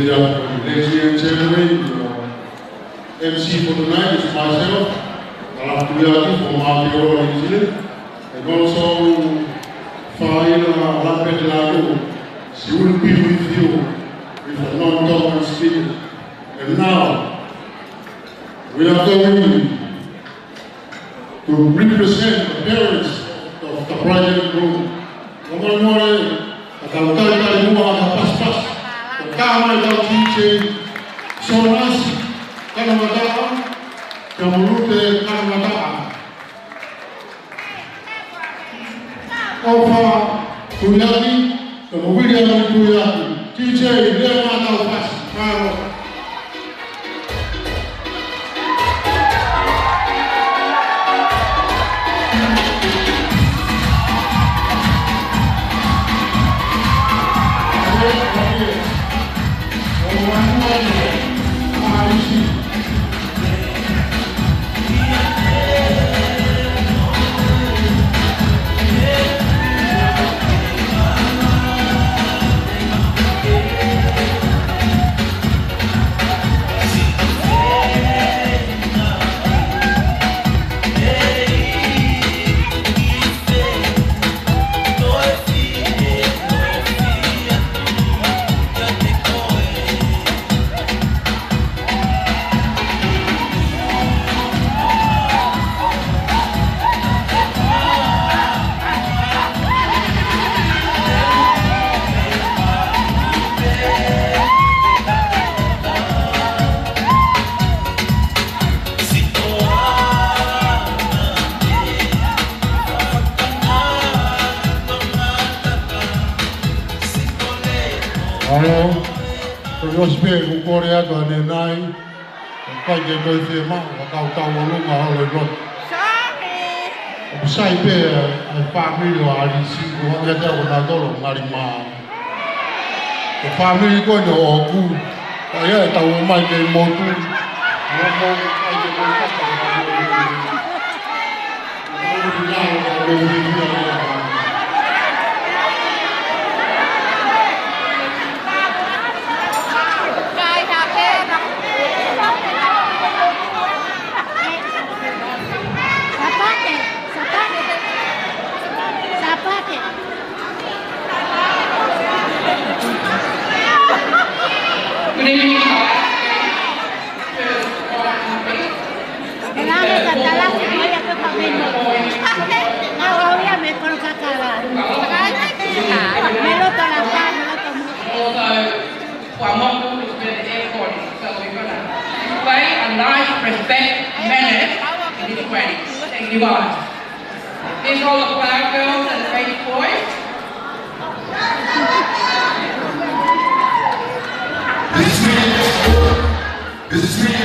Ladies and gentlemen, MC for tonight is myself, Kalakuyaki from Aotearoa, New Zealand, and also Faina Lapetelago. She will be with you with a non-government speaker. And now, we are going to represent the parents of the project group. Kama ikaw teaching sonas kanamataan kamulute kanamataan ofa tuyaki kamubili ya tuyaki teaching lema na ufasi maro Prosper Korea to Nenai, quite a good thing about our Sorry. A family or RDC, one that Marima. The family going to Oku. I had our mind in Motu. Thank you all. These are all the flower girls and the baby boys. This is me.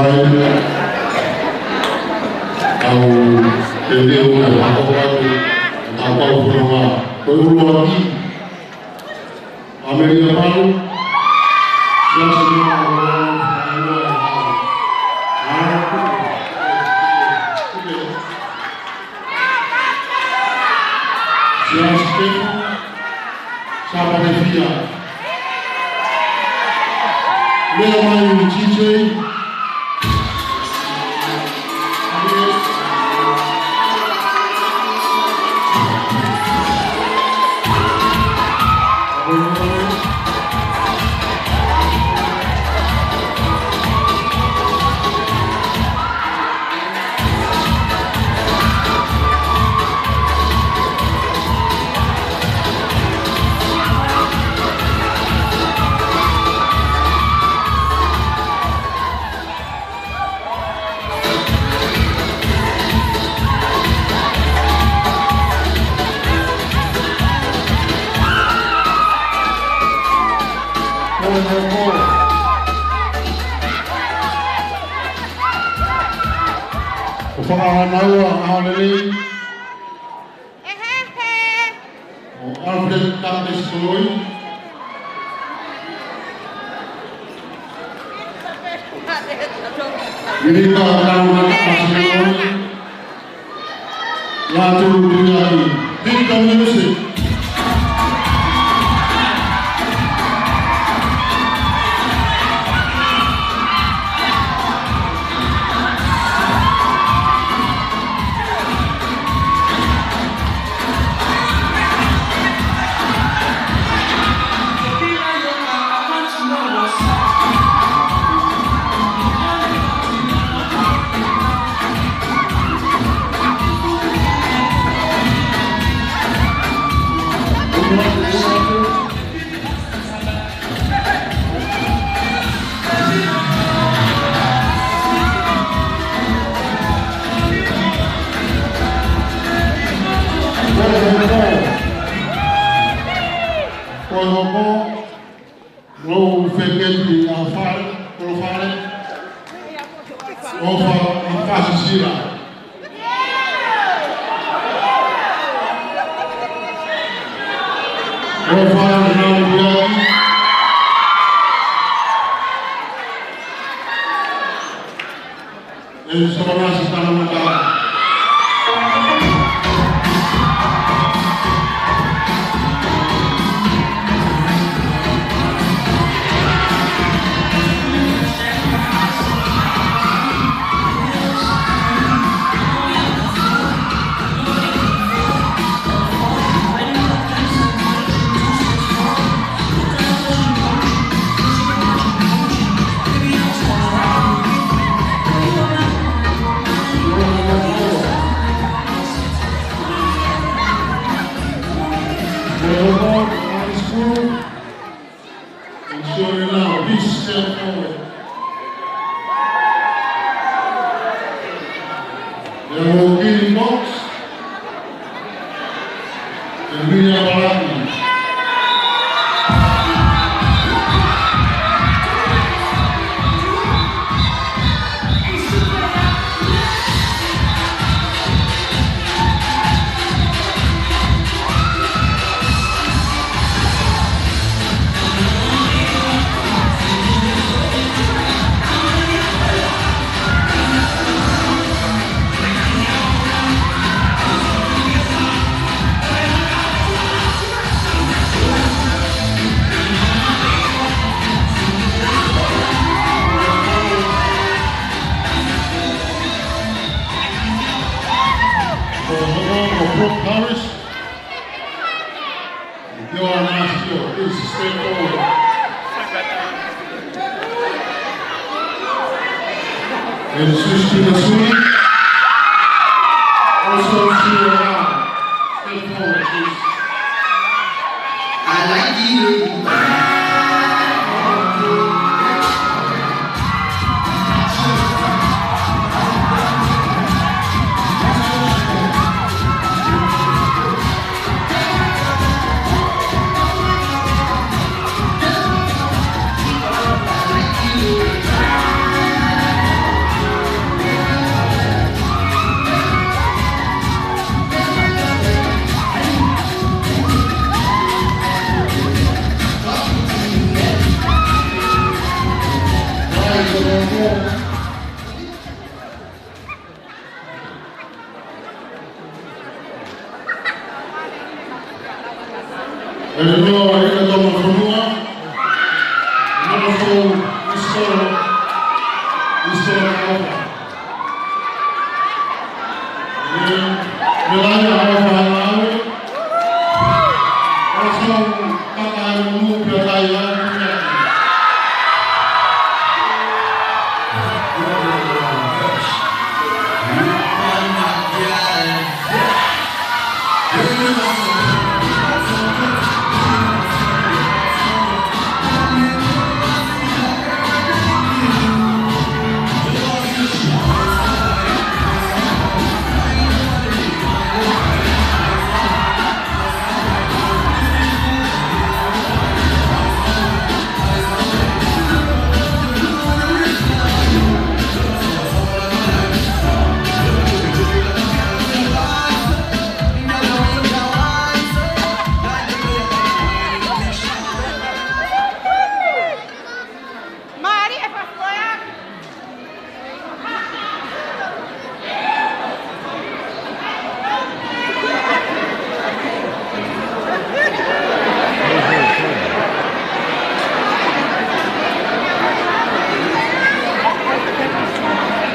Pride au eneo la watu ambao kuna kwa Amerika Palu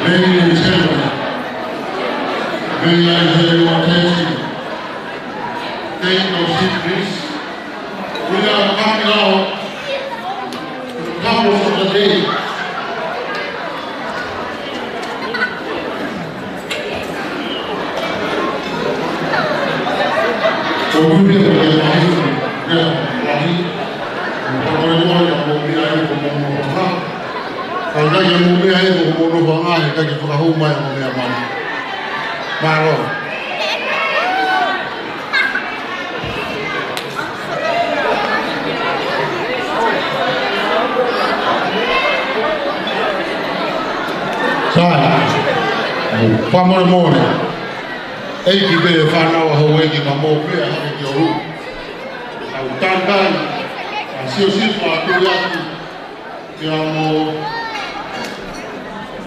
Ladies and gentlemen, may I have your attention? Take your seat, please. We are coming out to the couples of the day. So we will be able Kalau yang mumia itu komodo bangai kaki pekahuma yang mumia mana, malo. Saya, pamor more, kita fana wahai kita mau pia hari jauh, tangan, siapa tu yang mau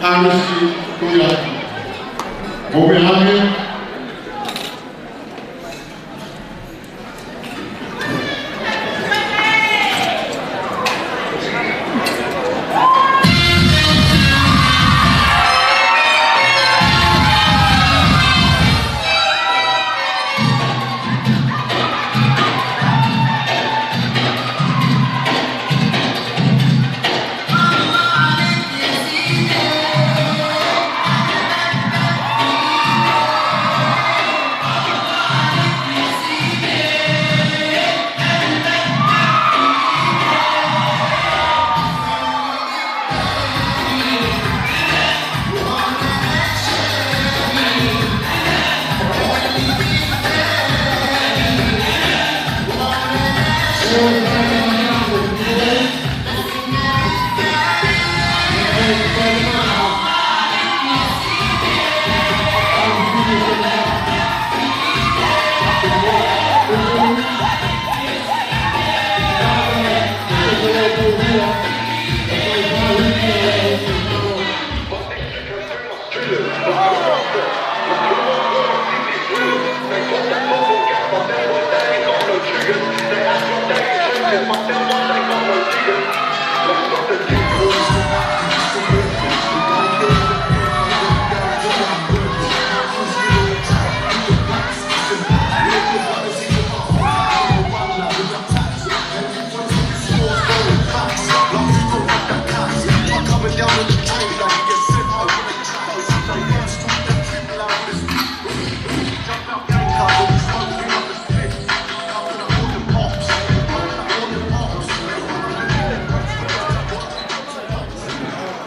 Ansi Kuyaki. Mobilame.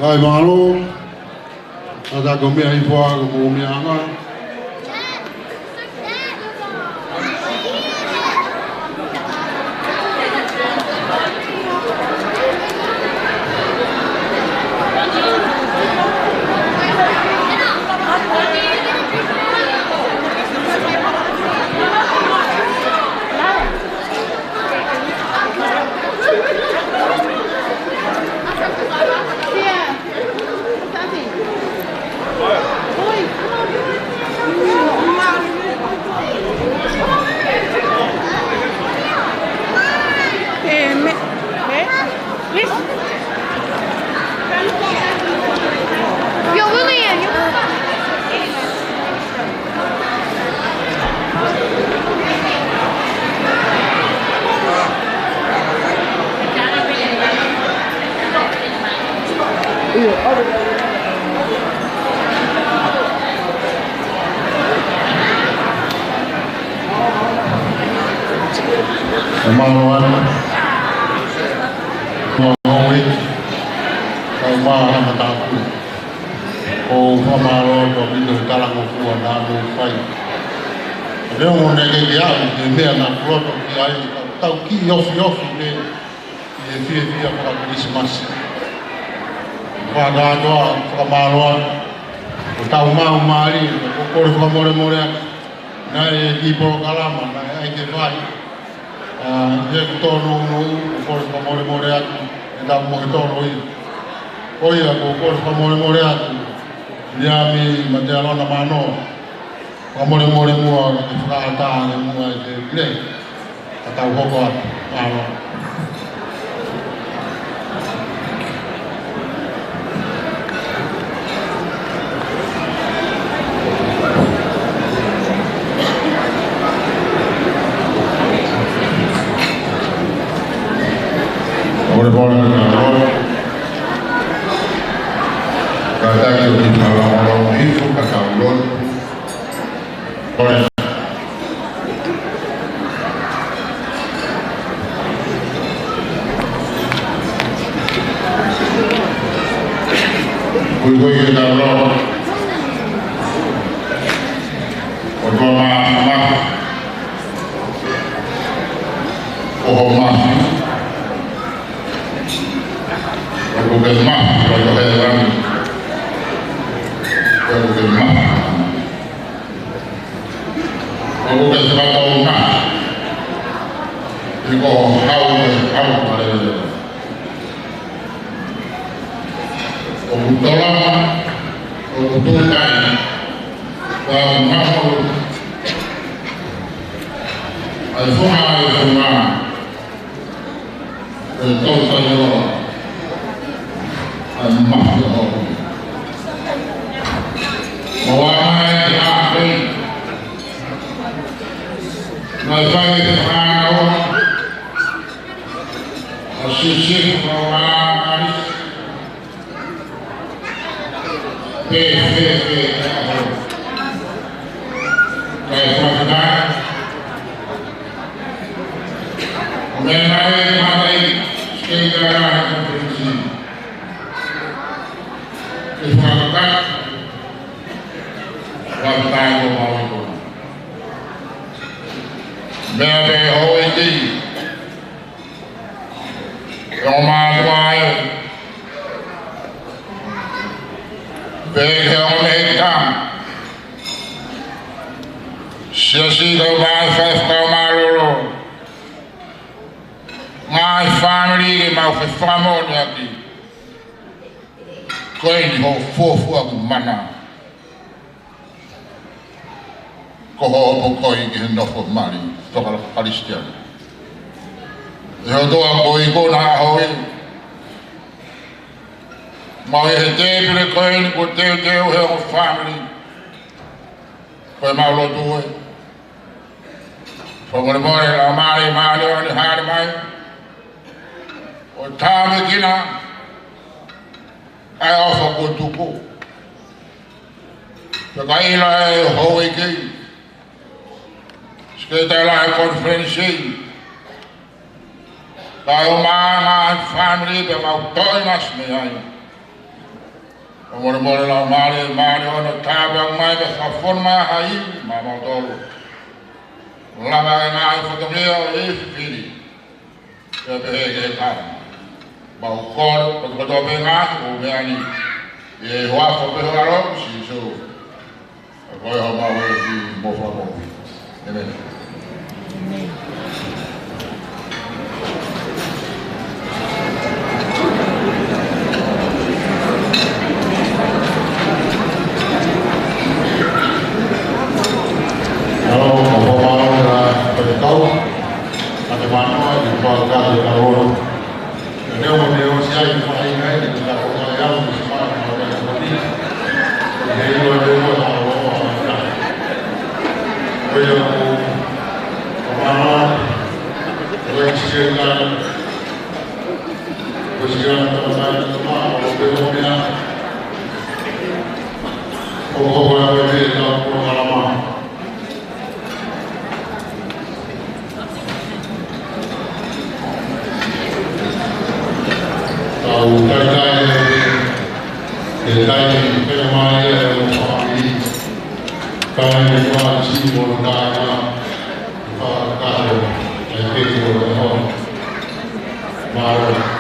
Ai malo, ada gomia ipoa gomia anga. Yo, William, you Kemaluan ngomongin kemaluan mataku o kemaluan to bindo talang ko na do fai leo mo nege ya de me na proto ki ai tau ki yof de fia para Christmas pada do kemaluan tau mau mari ko ko more na e po kalama na ai ke vai dia tono por more aqui da mo tono oi ako por more aqui dia mi matelo na mano more mo fa ta mo de gle ata ho ko ano Ora bora agora. Kata kita orang itu kata ulun. Ora. Kuy kita orang. Ora mama. Oh mama. Bukan mah, kalau heran, bukan mah, bukan sebab mah, ini kau pada dia. Kebetulan, dan mahu, semua, tahu saja. Mahal. Mawai akhir. Nasai sekarang. Asisih mawai. Kayak mana? Mengenai hari sekarang konferensi. Ismakat Wabtago Mawiko Bebe Hoiti Yomadwayo Bege Omekam Sisi Gomafef Kamalolo My family Mafefamon Yaki Koin ho fofu aku mana, kau apa koin ke hendak kau mari, tokal Palestina. Yo doa koin kau nak hawi, mau hete bile koin kau teu he family, kau mau lo tuwe, pokoknya mau mari ni hari mai, otame kina. I offer go to go. The guy like how we get. Skate like conference. Kau mana family bermau toinas ni ay. Mula lah mari orang tabang mai berfafon mai hai mama tolu. Lama ngai fotografi ini. Kebetulan kan. Bau kor, betul-betul bengah, ni, wafat berharap sih so, kau yang mau di bawah bawah, amen. Kalau mau beritahu, bagaimana di keluarga di Karun. Dia Jai Mahai di belakang yang semua orang seperti ini orang orang Beliau Muhammad Berkesiran teman-teman semua Beliau pokok berbeda dalam pengalaman tahu kaitannya dengan fenomena yang mengalami kami masih menggunakan kalau yang itu baru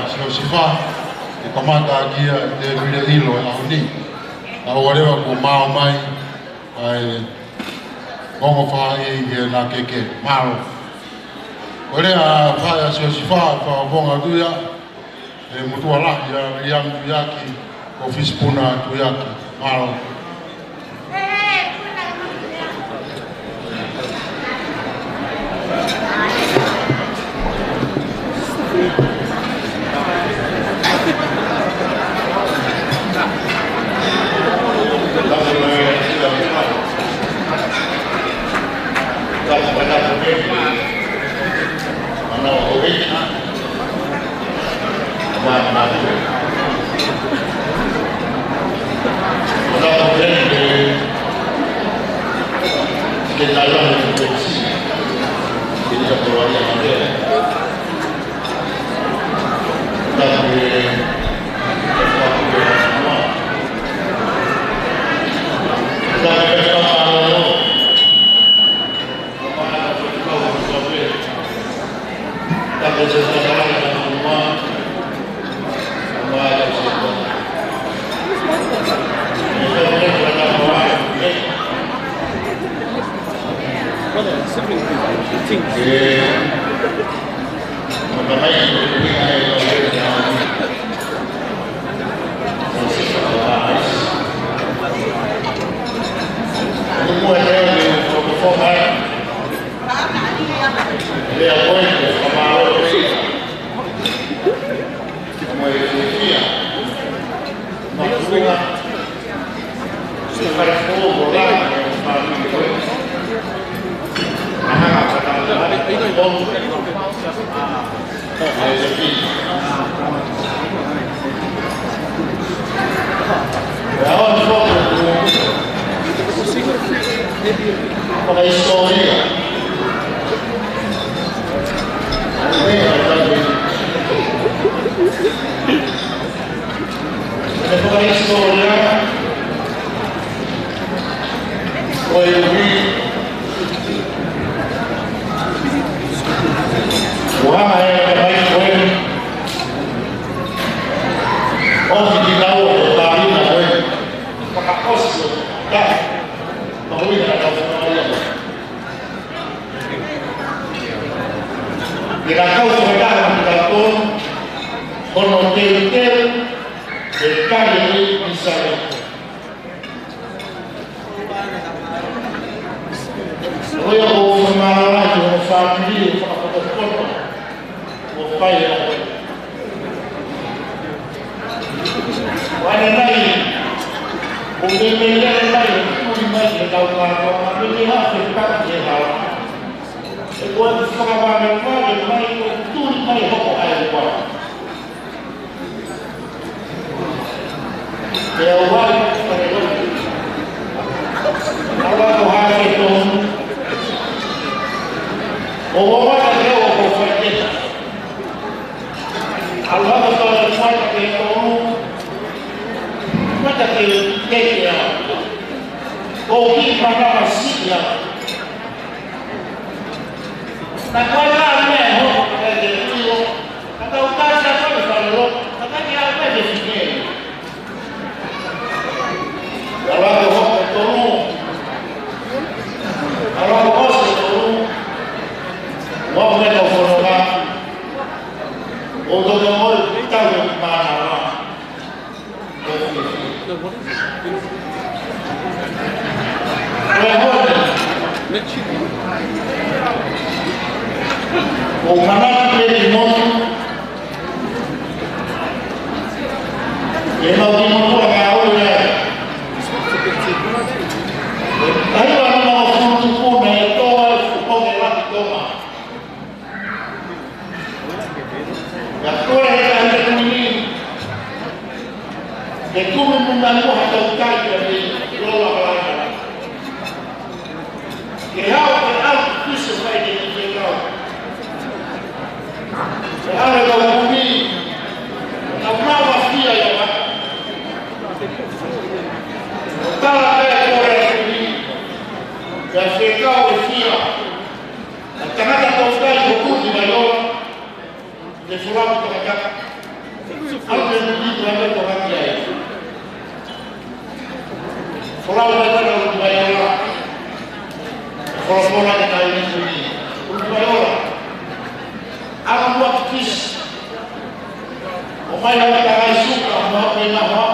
sio sifa ikamata agia de vile hilo audi au wale wa kumao mai ai como fai na keke malo wale afaya sio sifa kwa bonga tu ya mtu wala ya yake office puna tu yake malo de fulano kutoka mai na ka suka mo pe na ho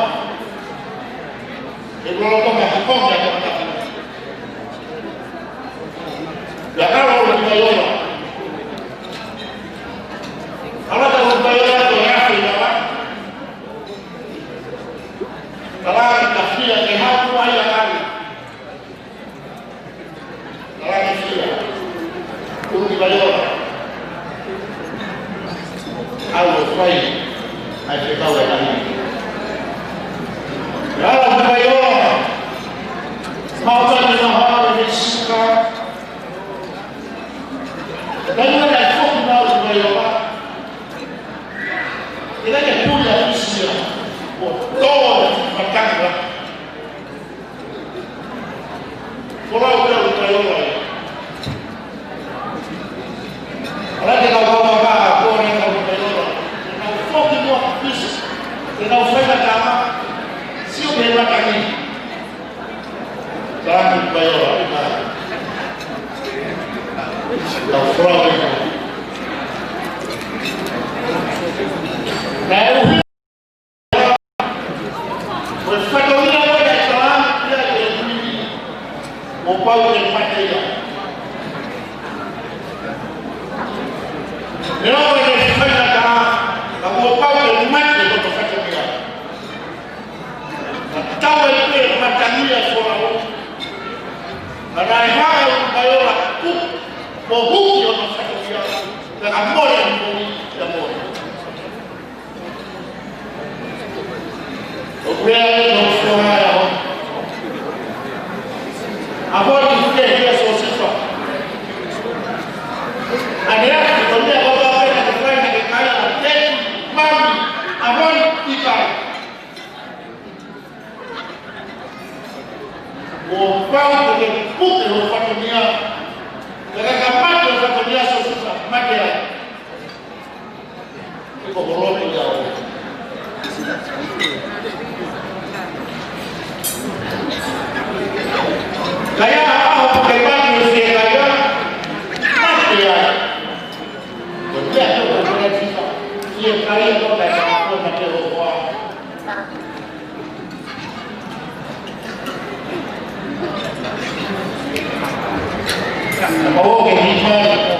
e lo ko ka ko ya ka ya ka lo ni ka yo ala ka lo ka yo to ya fi na wa kala ka fi ya ke ha ko ya ka kala ka fi ya ko ni ka yo algo fai ai que kau dah ni ya la yo mau kan ni ha ni suka dan ni dah kau mau yo ba ila ke punya usia oh todo matanga kalau udah yo lah ala que kau ba não foi na cama, se o bem vai cair, claro que vai olhar, não foi, foi família vai declarar o pau de matéria, não vai na cama, o pau de matéria. Tahu itu macamnya soal, karena hal bayola tu, bohong yang masalah dengan boleh yang boleh. Kemudian dosa yang apa itu dia sosial. Ada sebenarnya apa yang kita kaya jadi mami, apa kita o pau que puto o familia daga kamata o familia sosial magia ko bolo ya kaya apa ke bagi se kaya magia dia tu orang kita dia kaya ko dah ko nak ke o oh que mismo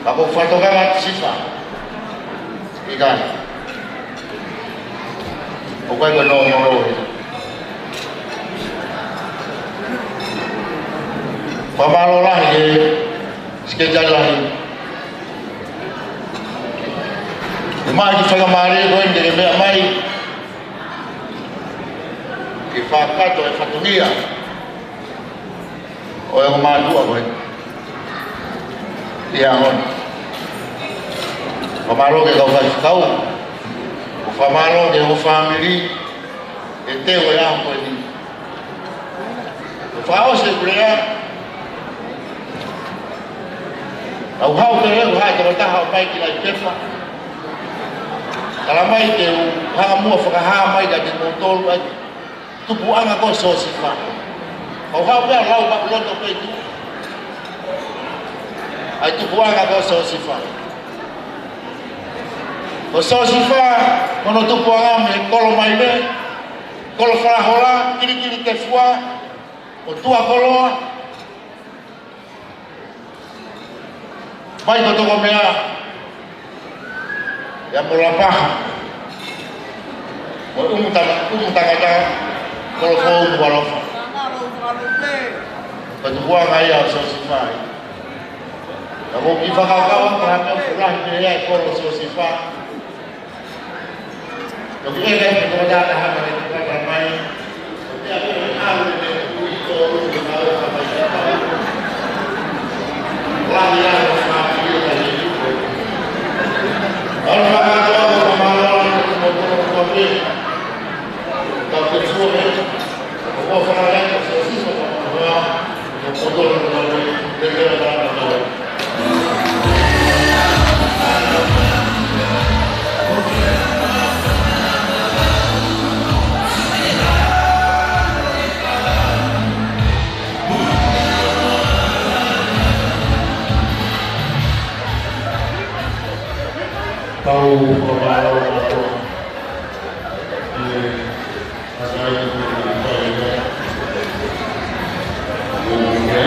Aku fotokan sifat, ikan. Aku yang nomor. Pemalolah ye, sekejap lagi. Mai di sana mari, kau yang jadi mai. Ifakat atau ifatunia, orang madu apa? Yang pemalo ke kau tahu, pemalo dia family, itu orang apa ni? Faham sebenarnya. Hau ke hau kalau tak hau baik kita cepat. Kalau baik dia hau mua fakah baik jadi motor baik. Tu buang aku sosifa. Hau biar lau bak belum tu itu. Itu buang aku sosifa. Sosifa kalau tu buang ambil kalau main kalau farahola kiri tefua, otua kalau baik tu komea yang berlapah, umum tak ada kalau kau berlapah. Ketua ngaya sosifai. Ako kifakaw para furahi niya ko sosifai. Yung ilan ko wala na haman ito pagramay. Kaya ko ang awin ng ito lumaw sa pagkakao. Wala niya ang mga pilihan ito. Ang mga ito ang pamalawan ng tumutulong kami. Tapos sulit. Ako pangalan ko sa sisa ng mga tumutulong kami. Degradaan na ito. Tahu kalau aku saya itu berjaya, mungkin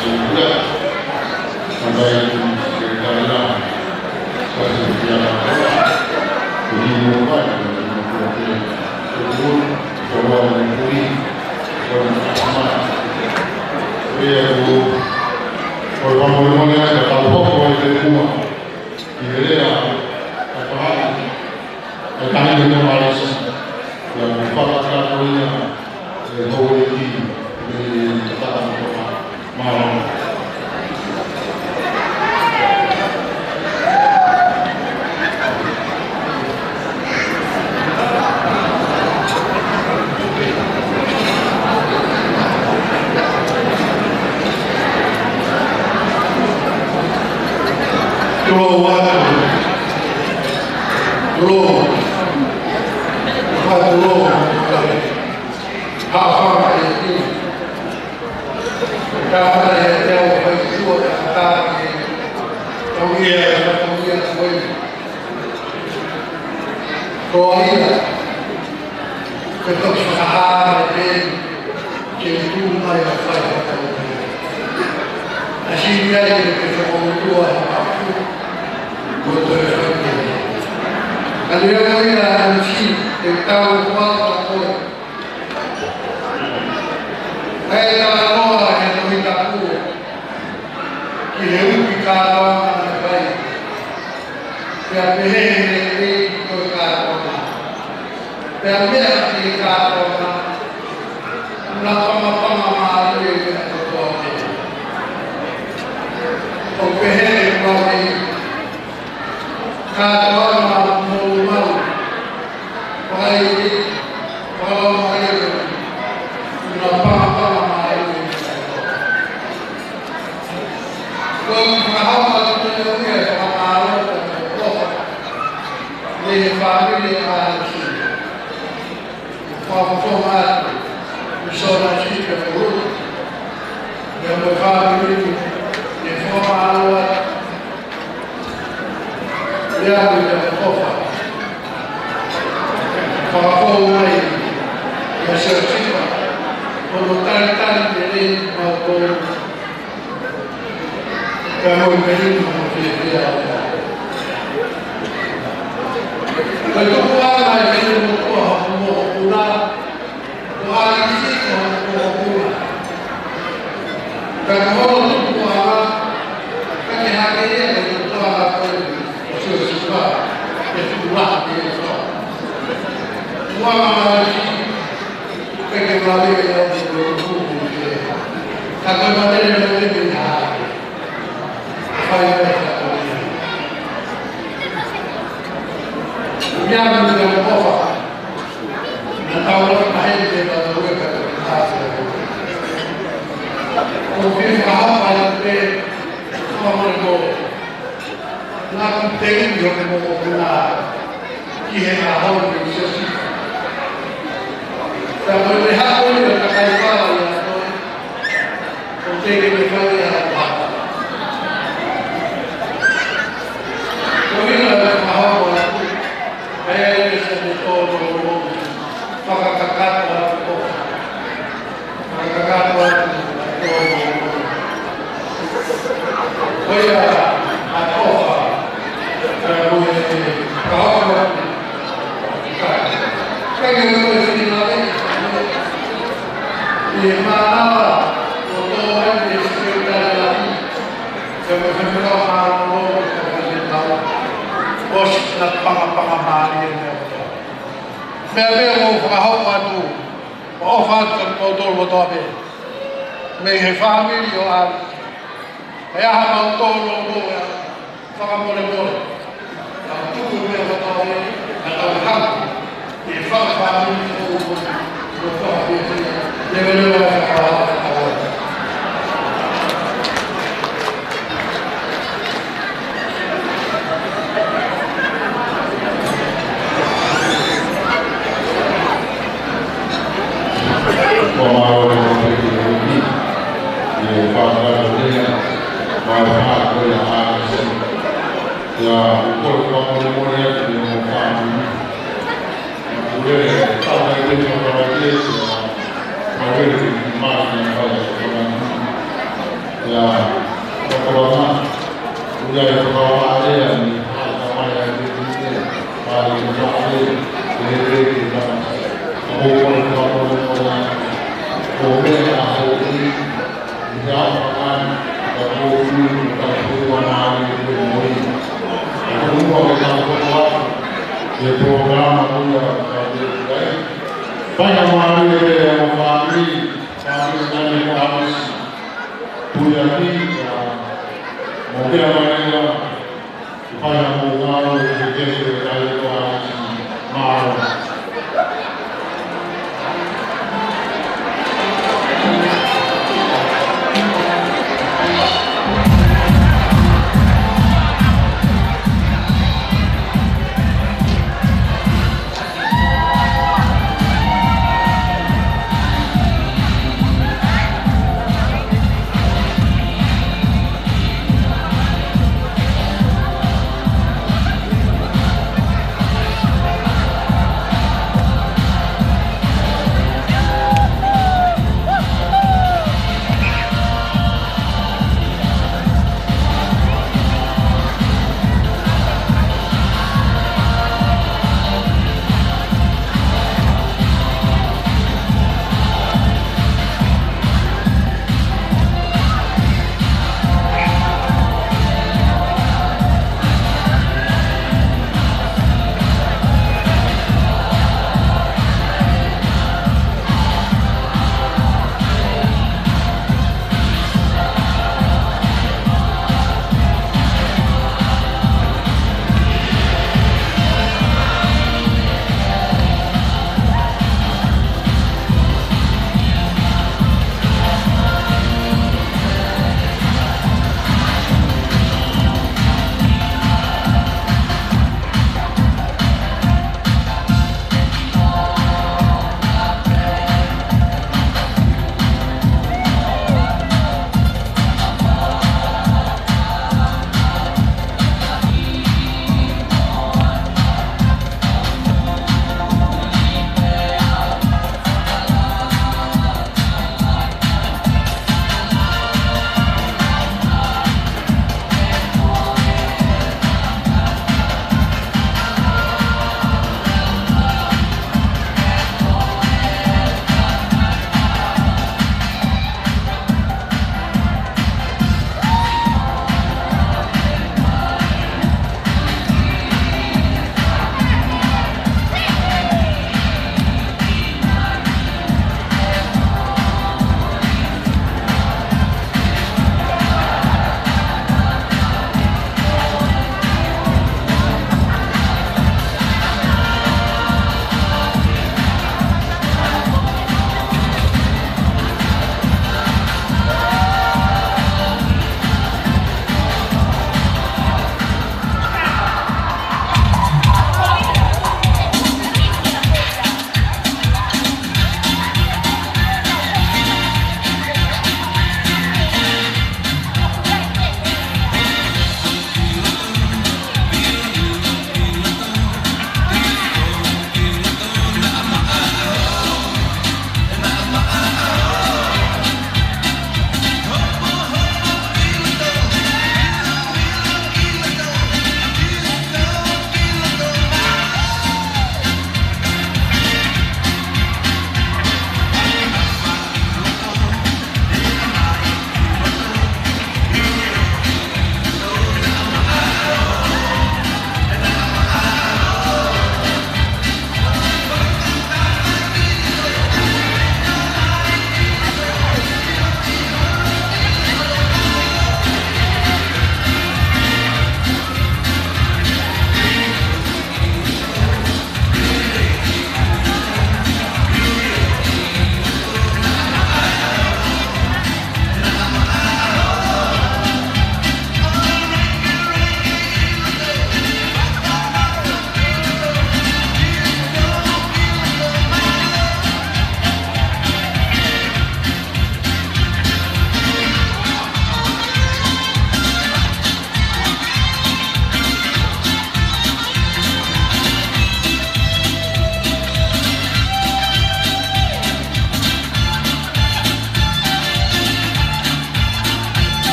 sudah sampai sekarang sejarah kehidupan itu coba mencuri bersama. Ia orang-orang yang tahu apa itu semua. Idea apa kami dengan Malaysia yang memperlakukan dunia teknologi di kota Malang.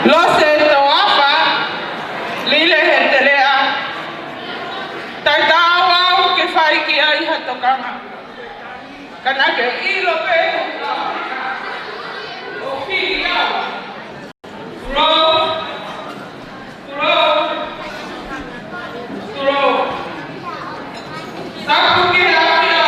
Lo siento, apa. Lile hetelea. Tatawa que fai que hay hatokama. Kanake ilo pe. Ofilia. Roll. Saku que había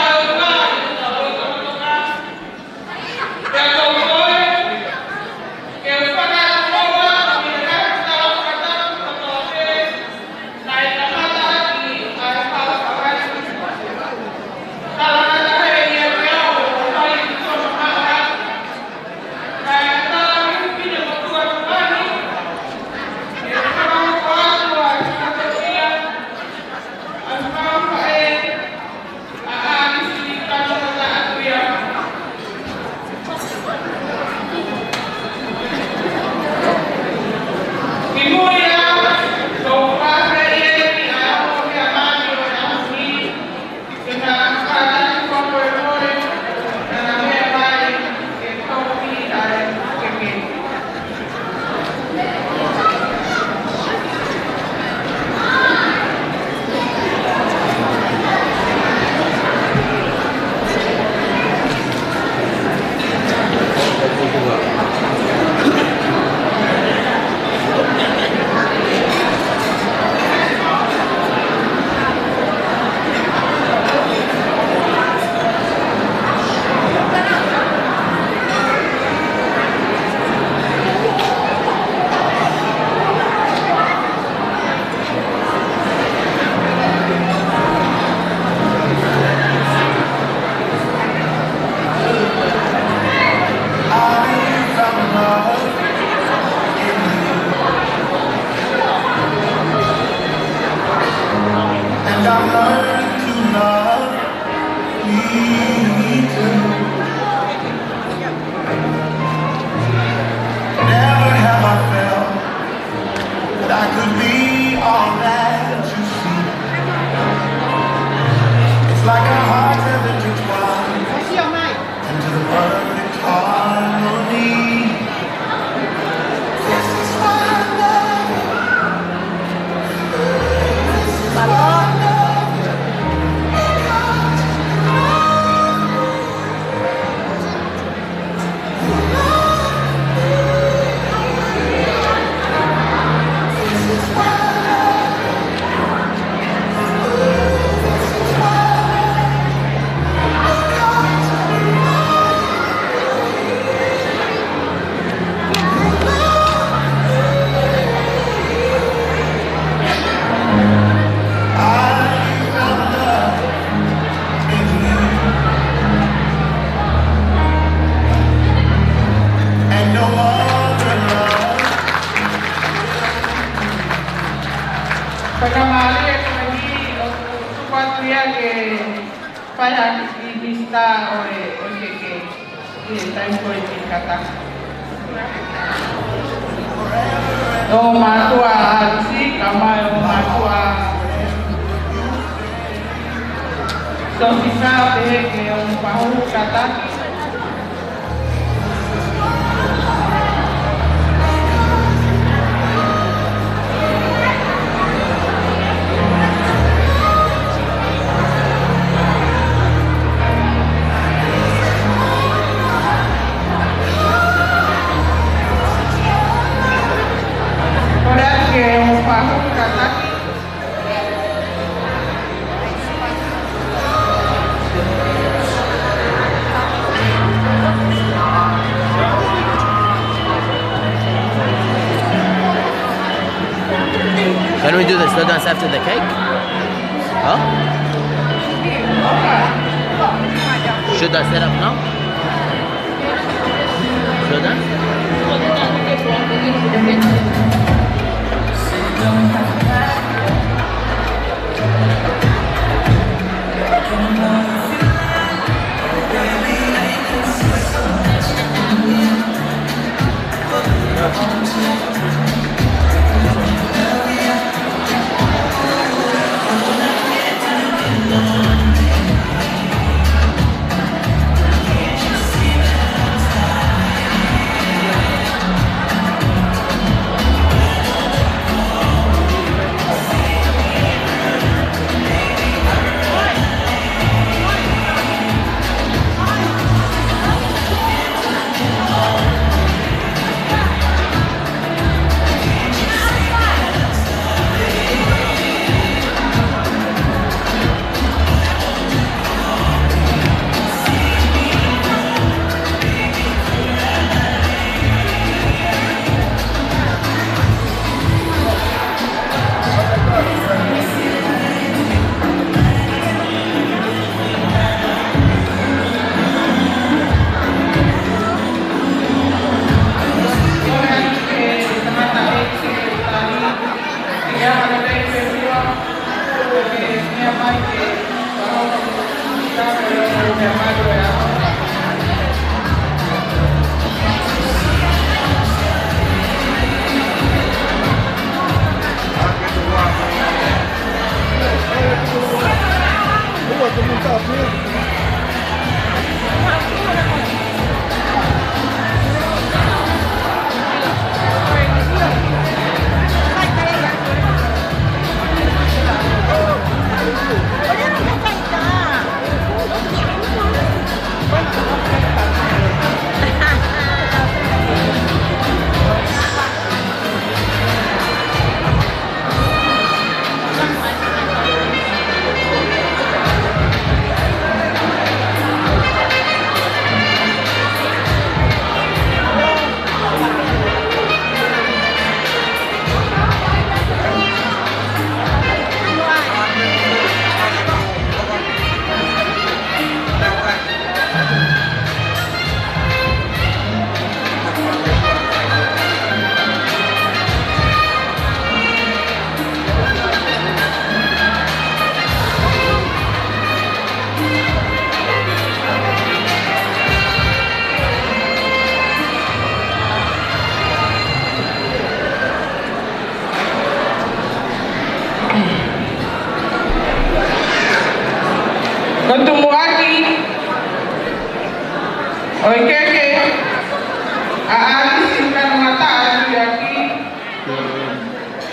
Can we do the slow dance after the cake? Huh? Should I set up now? Slow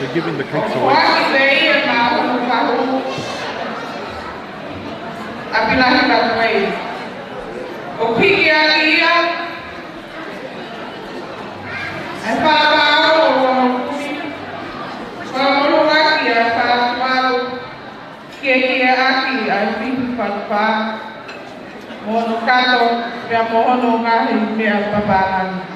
They're giving the cakes away. Waki bei e mahu mahu. Apilahi katwei. O piki aki ia. E whāpāo o kumi. Whamoro aki a whāpāo. Kia aki a whihu whāpā. Mono kato pia mohono ngahi mea papānani.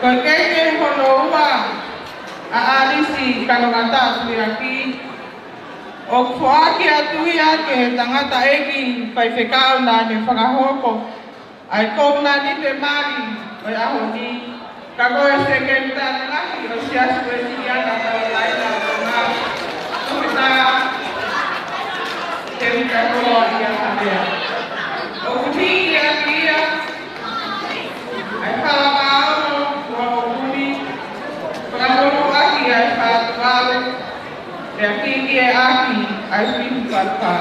Kekeke honoua a alisi kanongata suiaki o kuaki atuia ke tangata eki pai whekau na ne whakahoko ai kōna ni te mari o aho ni ka koe se kenta ngahi o siasu e siriana tau laila o ngā kuita te wika koa ia hapea o kuhiki aki ia ai whalapao Ramoro aki ai whātuaro, te akiki e aki ai whihu whātua.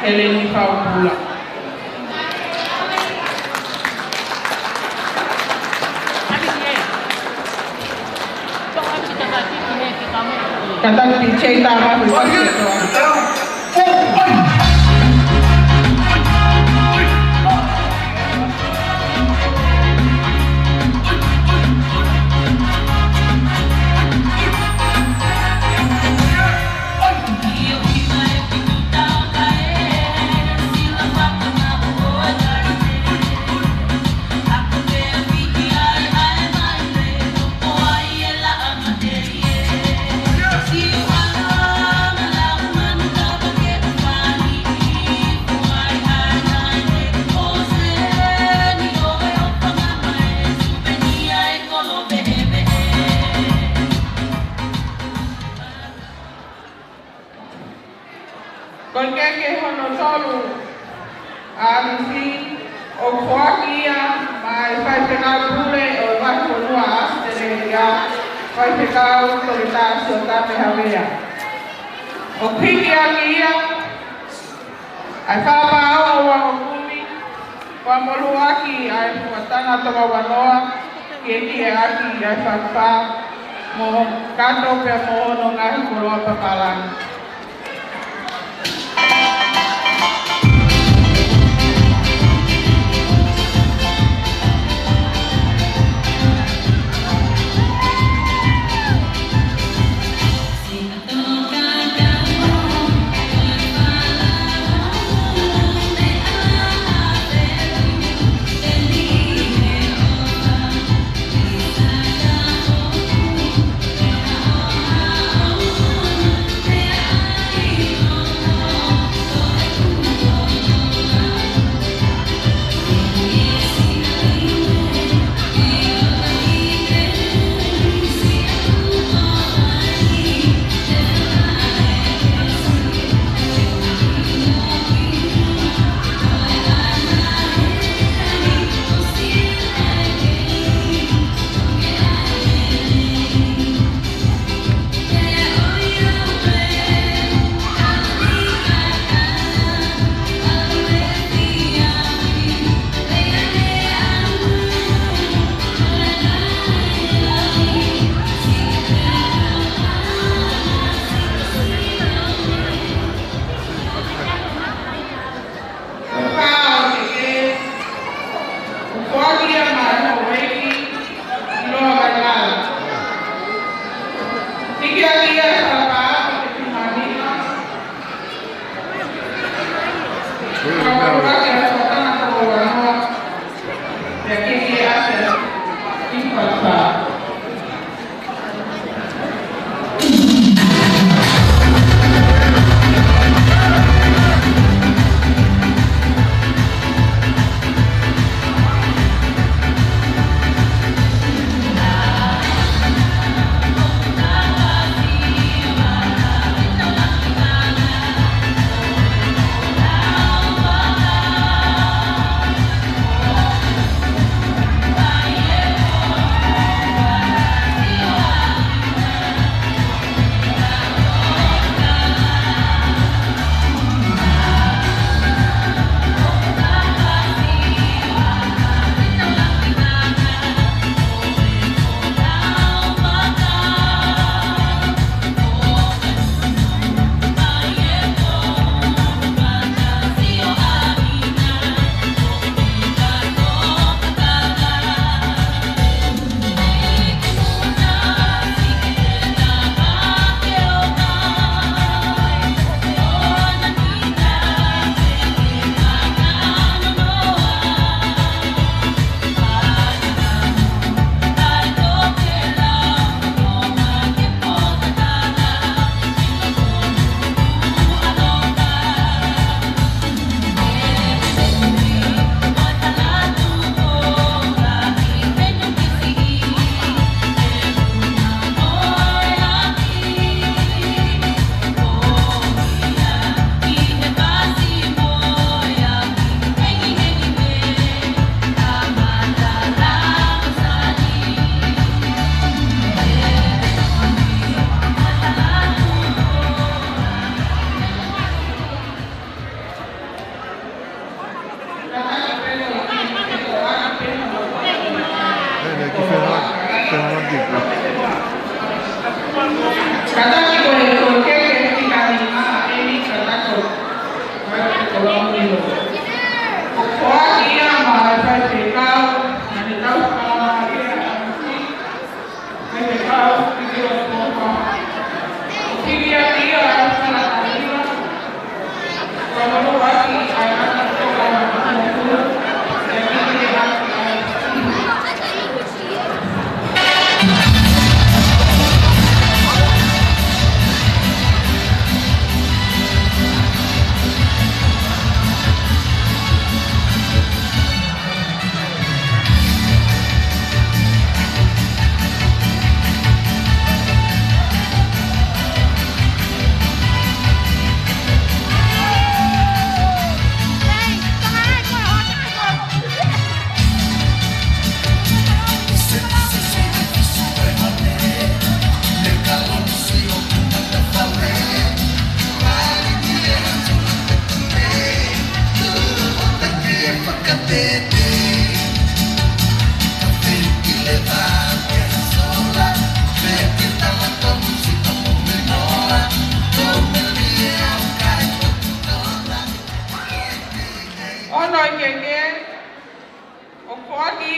Heleni Paula. Kata cerita apa? See you Koi keke hono tolu alisi o kuakia mai fai penal pule o mai konua astere ya fai penal solitas o tape havea. O piki akia ai whapa au wa o kumi wa molu aki ai watanga toka wanoa ki aki ai whapa mo kato pe mo no ngahi koroa pakalani.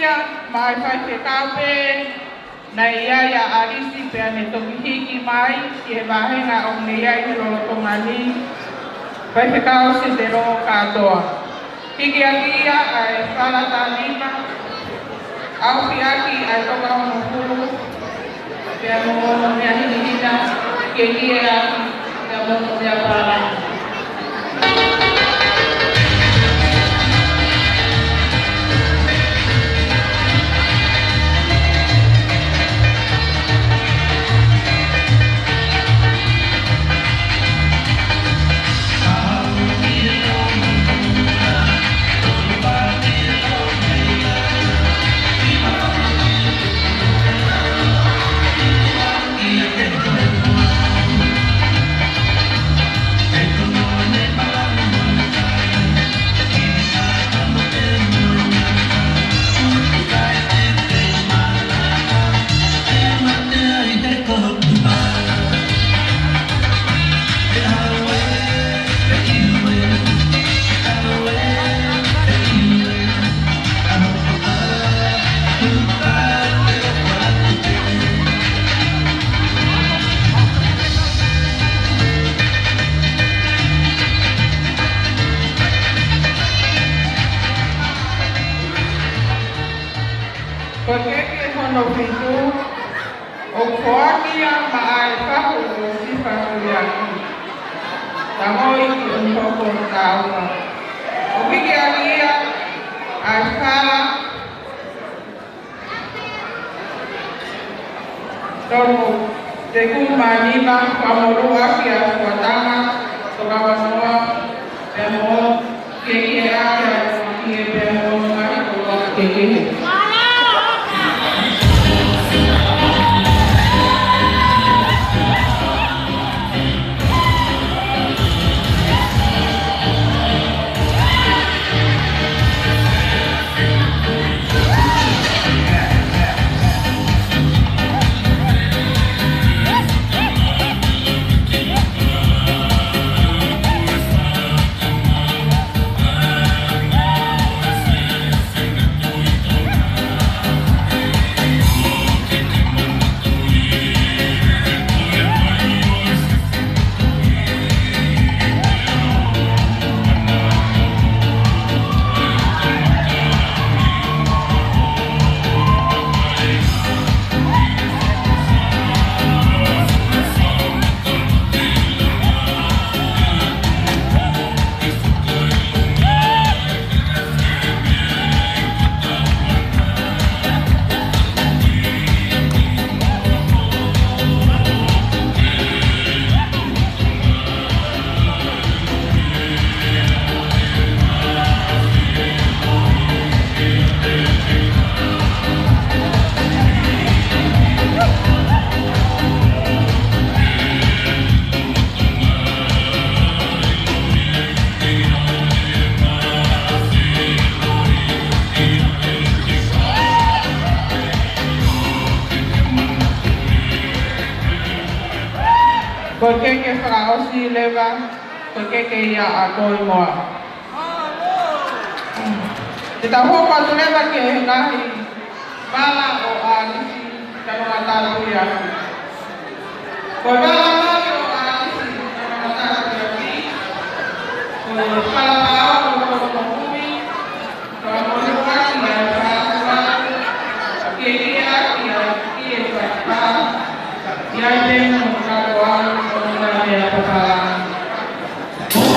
ia mai whai te kawe nei ia arisi pe ane toki hiki mai ki he wahenga o nei ia i lolo tongani whai te kao se te rongo katoa. Hiki aki ia ai whanata lima au whiaki ai toka hono hulu pe ane mono mea hinihina ke kie aki pe ane mono mea parana. Kekeke hono pintu o kuakia maai kahu o sifa kuliaki. Tamoi ki untoko tauma. O piki alia ai kala tono te kumanima pamorua ki a kuatama tokawa noa te mo keke ake a ki e te mo mai o keke. Ko keke whakaosi lewa, ko keke ia a koi moa. Te taho patu lewa ke he ngahi mala o a nisi tangata kui aki. Ko mala mali o a nisi tangata kui aki. Ko kalapao o kono kumi, ko amoni waki a whakua, ke ia ki a ki e whakua, ia i tēnu o katoa. Oh,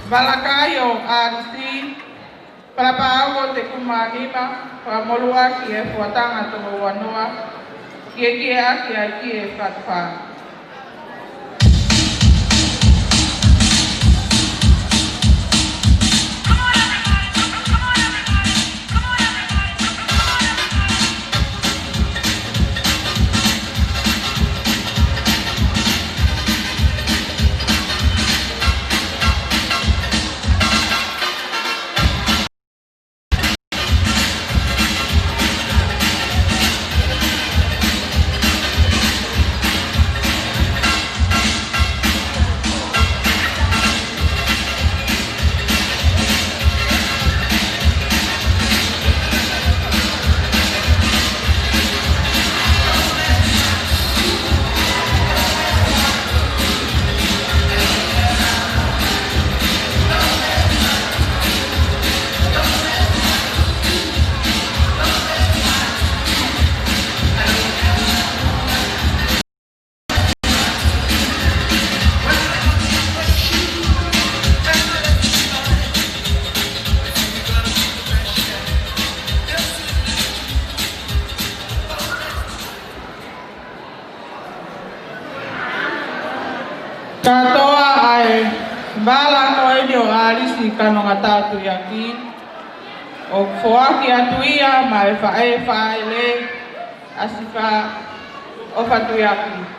Balakayo arisi palapaago te kumanima pamolua ki e fuatanga tongo wanoa ki e fatfa. Katoa ai bala no edio arisi kanonga tatu yaki o foaki atuia mai faele asifa o fatu yaki.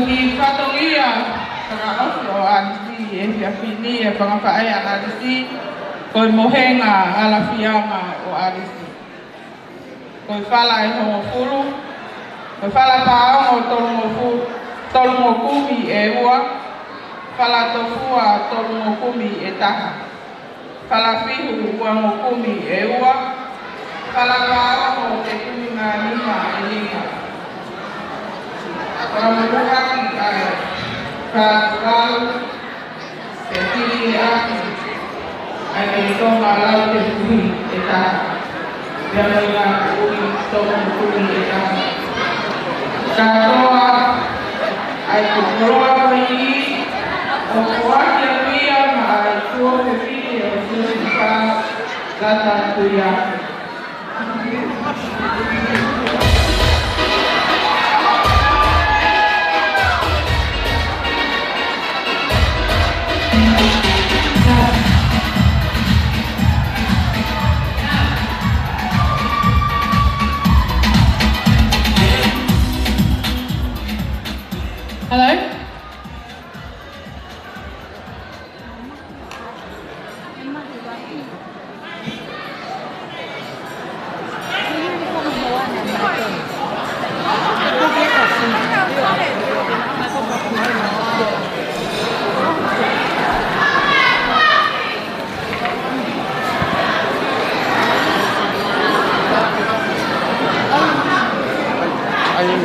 Di Pratoria Pag-aofi o alisi e whiawhini e whangawhae a alisi koe mohenga alafianga o alisi. Koe whala e hongo furu, koe whala paongo tolungo kumi e ua, whala tofua tolungo kumi e taha, whala whihu uango kumi e ua, whala paongo te kumi ngā lima e lima. Whamuruhaki ai kākau te tiri e aki ai te tonga lau te kumi e taha. Ia mai ngā kumi tonga kumi e taha. Katoa ai te koroa mai o kuaki a pia ma ai tua te piti o suri ka lata tuia. Hello? Ayun.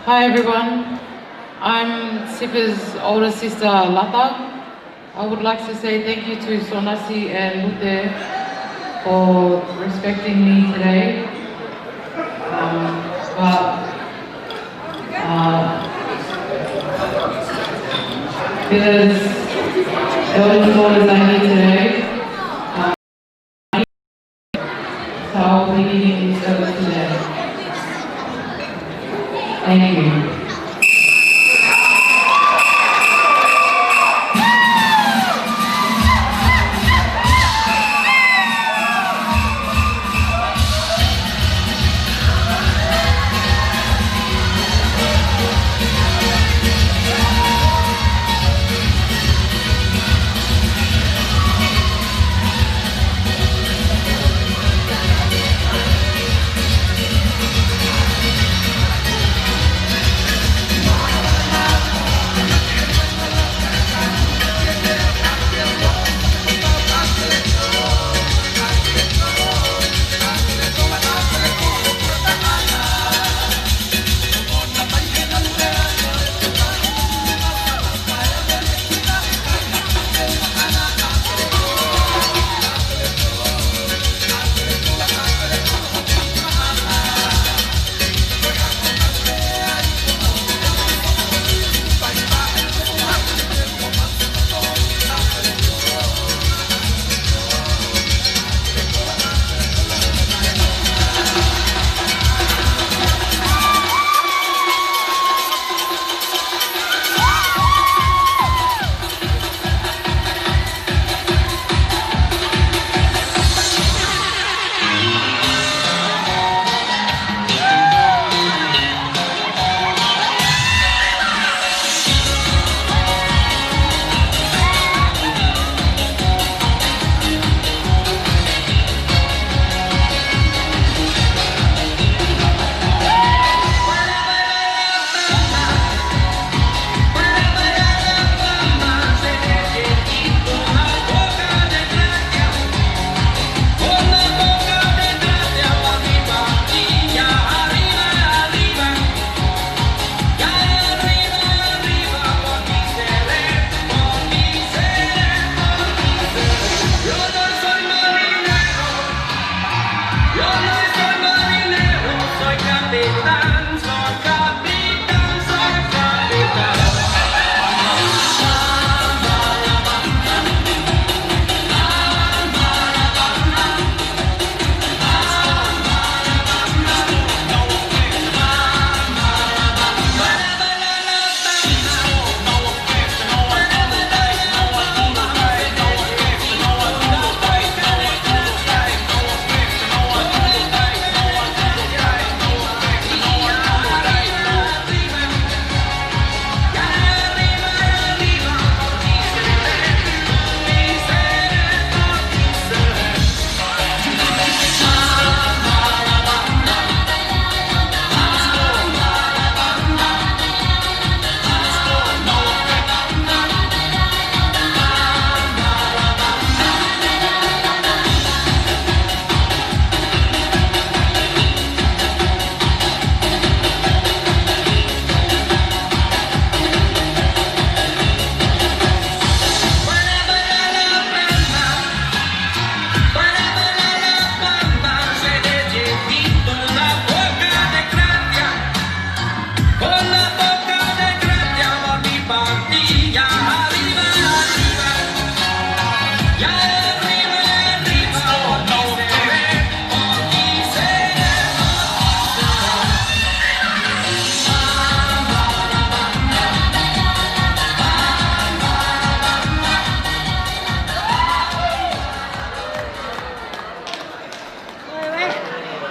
Hi everyone, I'm Sipa's older sister Lata. I would like to say thank you to Sonasi and Lute for respecting me today. Because there was orders I need today, so I'll be giving this service today. Thank you.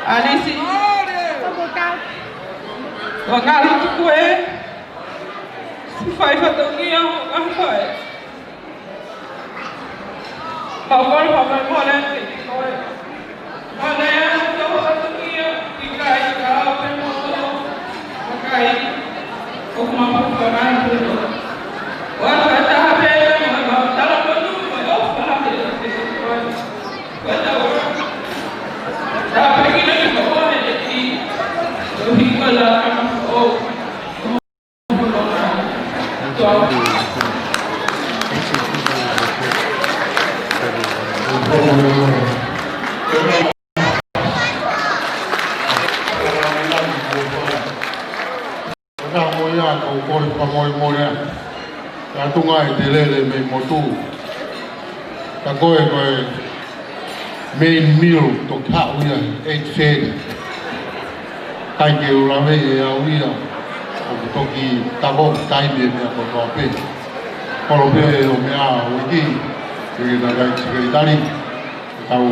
Alisi. Wangalu tukue. Sifai fatongia wangai. Pagol papai molen tikoi. Malaya tahu fatongia tikai kau pemono. Makai. Okma paparan tu. Wan kata apa yang dalam baju malu apa yang disebut. Kata orang. Tapi kita ni bawa ni jadi. Jadi kalau oh tunga e te lele me motu. Ka koe main meal to ka uia e fede. Kai ke urawe e a uia o toki tako kai me me ko to pe. Kolo pe o me a wiki e na kai sekretari tau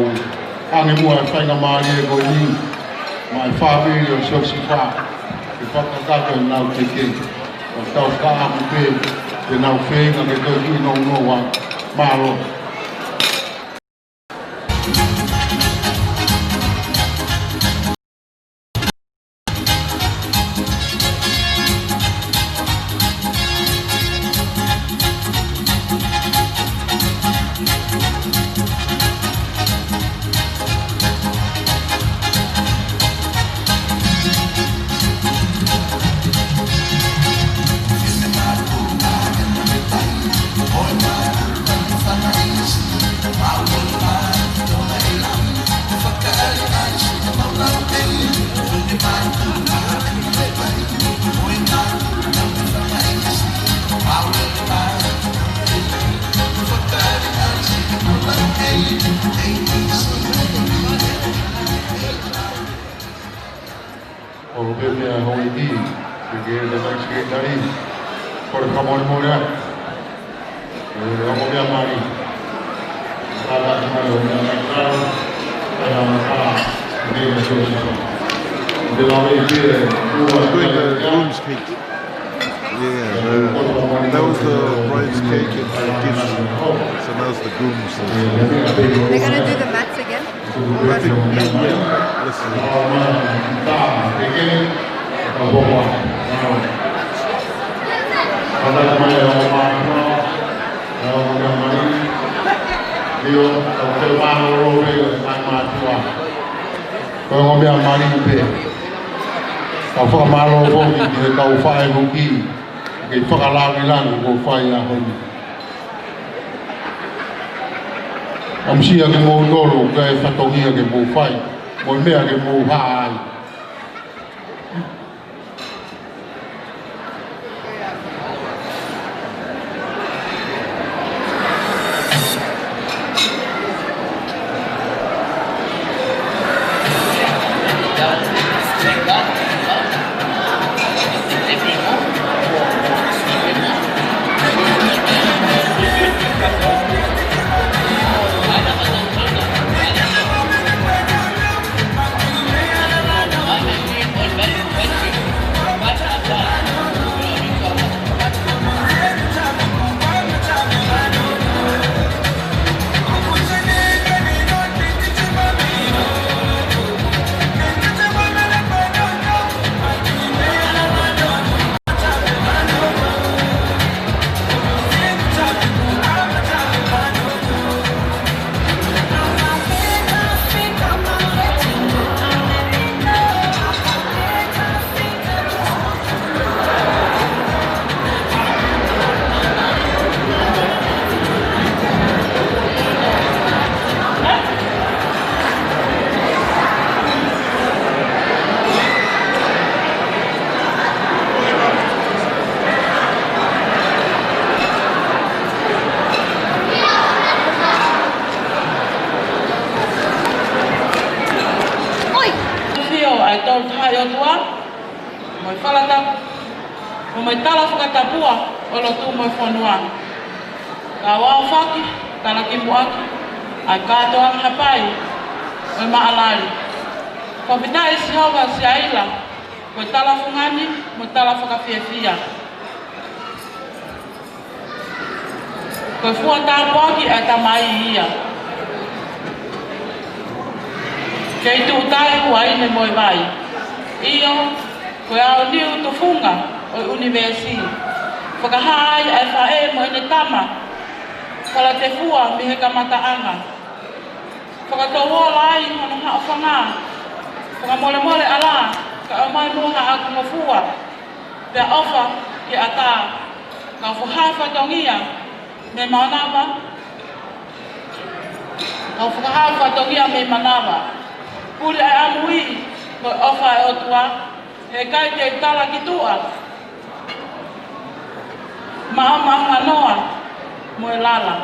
ane mua e whainga maari e ko ni mai whāwiri o sosi wha e whakakaka e nau te ke o tau ka amu pe e nau whenga me tau ki no wa maro. O pe me a hoi ki, ke da mai sekretari, por kamone mora. E amo me amari. Ala mai o me amari. Ala mai ne me so so. De la me dire, doing the groom's cake. Yeah, that was the bride's cake and the gifts. So now's the groom's. They're gonna do the mats again? I think, yeah, let's see. Kau ambil mari pe, kau faham malu pun dia kau faham mungkin, kau faham lagi lang kau faham yang ini. Amsi yang mau dulu, kau fatongi yang mau faham, mau me yang mau faham. Mai tala whakatapua o lo tū mai whanua. Ka wao whaki, kana ki muaki, ai kātoa hapai, o maalari. Whawhitai si hawa si aila, ko tala whungani, mo tala whakawhiawhia. Ko fua tāpuaki ai tamai ia. Kei tūtai huaine moi vai. Iyo, ko au niu tu funga o universi. Whakahai ai whae mo ine tama. Kala te fua mi he kamataanga. Whakatoa lai hono haa whanga. Whakamole mole ala, ka au mai moha aku mo fua. Pea ofa ki ata. Ka whahawha tongia me manawa. Ka whahawha tongia me manawa. Puri ai amui ko ofa e otua. He kai te tala ki tua. Noa mo lala.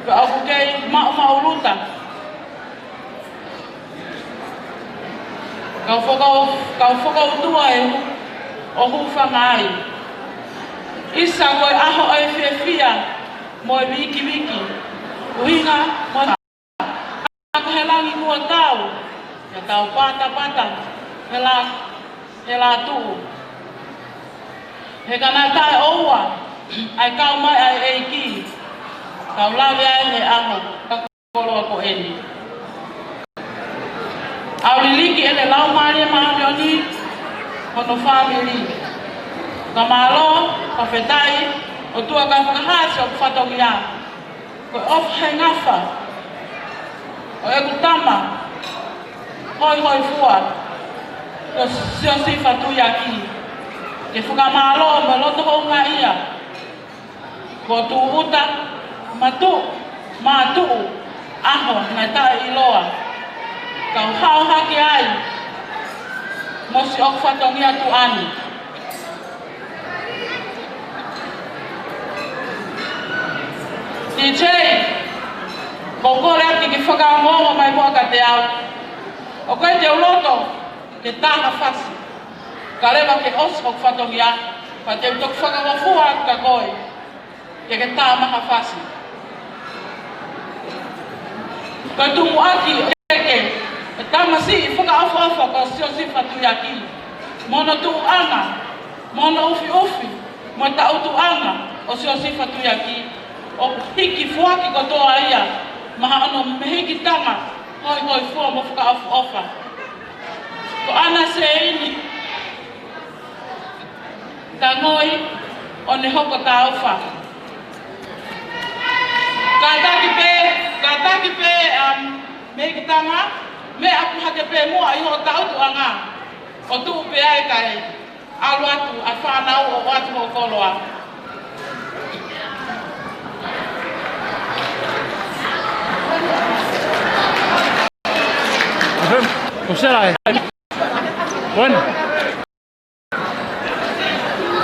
Ka aku kei mauluta. Kau fokau tua o hufanga ai. Isa koe aho ai fia mo wiki. Uhinga mo aku helangi kua tau. Ya tau pata. Hela tu. He kana tae oua. Ai kau mai ai eiki. Kau lawe ai he aho. Kakolo ako eni. Au liliki ele lau maria mahalioni. Hono family. Kamalo, kafetai, o tua ka whakahasi o whatongia. Ko of he ngafa. O e kutama. Hoi fua. Ko siosi whatuia ki. Ke whakamalo me loto ho ngā ia. Ko tu uta, matu, aho, ngai tae iloa. Kau hao haki ai. Mosi o whatongia tu ani. DJ, koko ati ki whakaongongo mai mua ka te au. O koe te uloto, ke tāha whasi. Ka lewa ke os o whatongia, pa te utok whakawafua ka koe. Ke tā maha whasi. Koe tumu ati eke, e tamasi i whakaofa ka siosi whatuia ki. Mono tu anga, mono ufi, mo ta utu anga, o siosi whatuia ki. O hiki fuaki kotoa ia, maha ano mehiki tanga, hoi fua mo whaka ofa. Ko ana se ini, ka ngoi o ne hoko ta ofa. Ka taki pe mehiki tanga, me aku hake pe mua i ho ta utu anga. O tu pe ai kai, alu atu, a whanau o atu ho koloa. Você lá, bueno,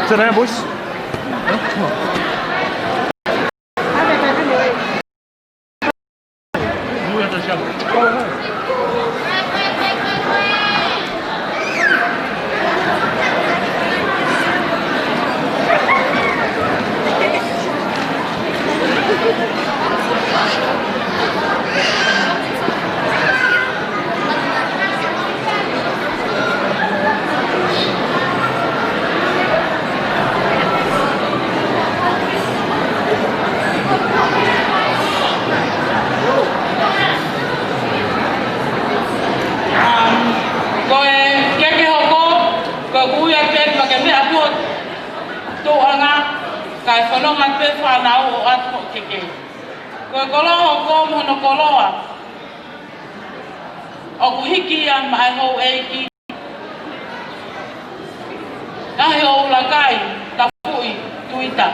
tenemos. Kai whanonga te whanau o atu keke. Koe koloa o kōmu hono koloa. O kuhiki a mai hou eiki. Ahi o ulakai, ta fui, tuita.